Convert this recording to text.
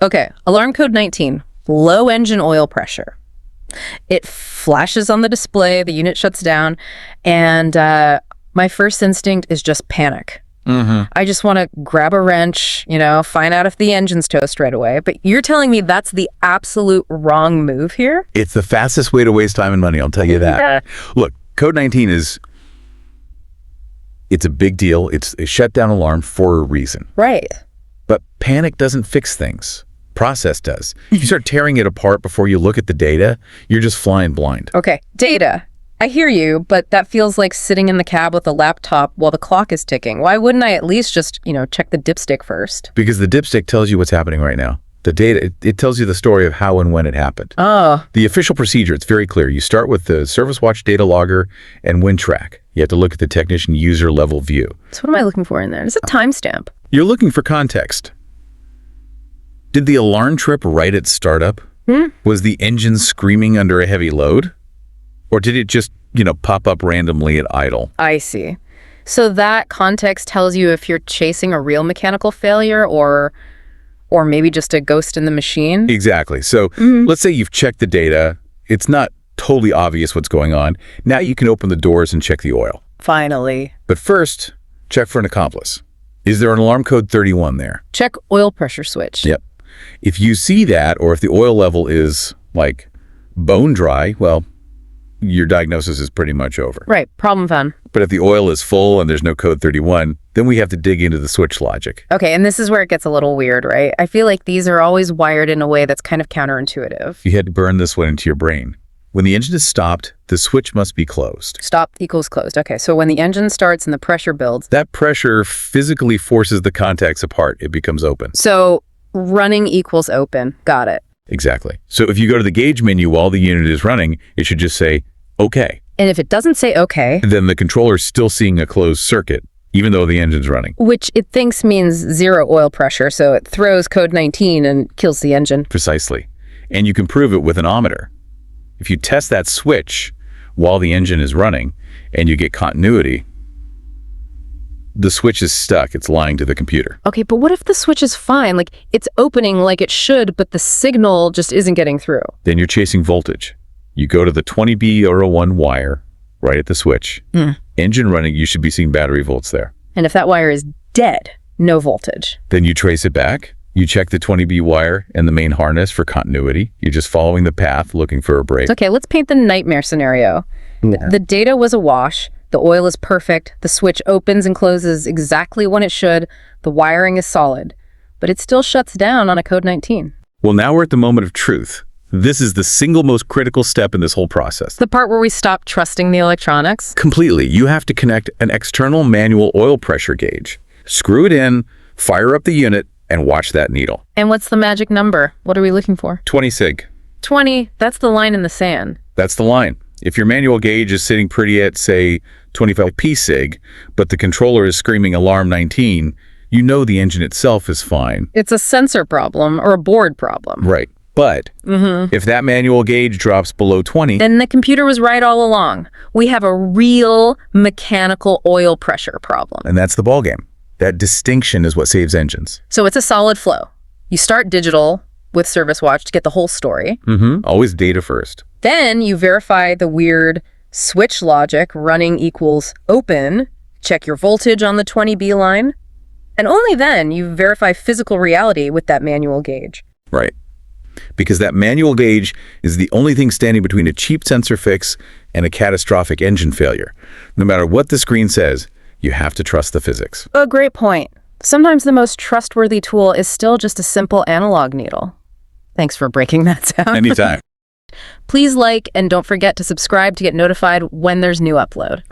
Okay, alarm code 19, low engine oil pressure. It flashes on the display, the unit shuts down, and my first instinct is just panic. I just want to grab a wrench, find out if the engine's toast right away. But you're telling me that's the absolute wrong move here? It's the fastest way to waste time and money, I'll tell you that. Look, code 19 it's a big deal. It's a shutdown alarm for a reason. Right. But panic doesn't fix things. Process does. If you start tearing it apart before you look at the data, you're just flying blind. Okay, data. I hear you, but that feels like sitting in the cab with a laptop while the clock is ticking. Why wouldn't I at least just, check the dipstick first? Because the dipstick tells you what's happening right now. The data, it tells you the story of how and when it happened. Oh. The official procedure, it's very clear. You start with the Service Watch data logger and WinTrack. You have to look at the technician user level view. So what am I looking for in there? It's a timestamp. You're looking for context. Did the alarm trip right at startup? Was the engine screaming under a heavy load? Or did it just, pop up randomly at idle? I see. So that context tells you if you're chasing a real mechanical failure or maybe just a ghost in the machine? Exactly. So let's say you've checked the data. It's not totally obvious what's going on. Now you can open the doors and check the oil. Finally. But first, check for an accomplice. Is there an alarm code 31 there? Check oil pressure switch. Yep. If you see that, or if the oil level is like bone dry, well, your diagnosis is pretty much over. Right. Problem found. But if the oil is full and there's no code 31, then we have to dig into the switch logic. Okay, and this is where it gets a little weird, right? I feel like these are always wired in a way that's kind of counterintuitive. You had to burn this one into your brain. When the engine is stopped, the switch must be closed. Stop equals closed. Okay, so when the engine starts and the pressure builds... That pressure physically forces the contacts apart. It becomes open. So running equals open. Got it. Exactly. So if you go to the gauge menu while the unit is running, it should just say, OK. And if it doesn't say OK... then the controller's still seeing a closed circuit, even though the engine's running. Which it thinks means zero oil pressure, so it throws code 19 and kills the engine. Precisely. And you can prove it with an ohmmeter. If you test that switch while the engine is running and you get continuity, the switch is stuck. It's lying to the computer. Okay, but what if the switch is fine? Like, it's opening like it should, but the signal just isn't getting through. Then you're chasing voltage. You go to the 20B01 wire right at the switch. Engine running, you should be seeing battery volts there. And if that wire is dead, no voltage. Then you trace it back. You check the 20B wire and the main harness for continuity. You're just following the path, looking for a break. Okay, let's paint the nightmare scenario. Yeah. The data was awash. The oil is perfect. The switch opens and closes exactly when it should. The wiring is solid. But it still shuts down on a code 19. Well, now we're at the moment of truth. This is the single most critical step in this whole process. The part where we stop trusting the electronics? Completely. You have to connect an external manual oil pressure gauge. Screw it in, fire up the unit, and watch that needle. And what's the magic number? What are we looking for? 20 sig. 20, that's the line in the sand. That's the line. If your manual gauge is sitting pretty at, say, 25 p sig, but the controller is screaming alarm 19, you know the engine itself is fine. It's a sensor problem or a board problem. Right. But if that manual gauge drops below 20... then the computer was right all along. We have a real mechanical oil pressure problem. And that's the ballgame. That distinction is what saves engines. So it's a solid flow. You start digital with Service Watch to get the whole story. Always data first. Then you verify the weird switch logic, running equals open, check your voltage on the 20B line, and only then you verify physical reality with that manual gauge. Right. Because that manual gauge is the only thing standing between a cheap sensor fix and a catastrophic engine failure. No matter what the screen says, you have to trust the physics. A great point. Sometimes the most trustworthy tool is still just a simple analog needle. Thanks for breaking that down. Anytime. Please like and don't forget to subscribe to get notified when there's new upload.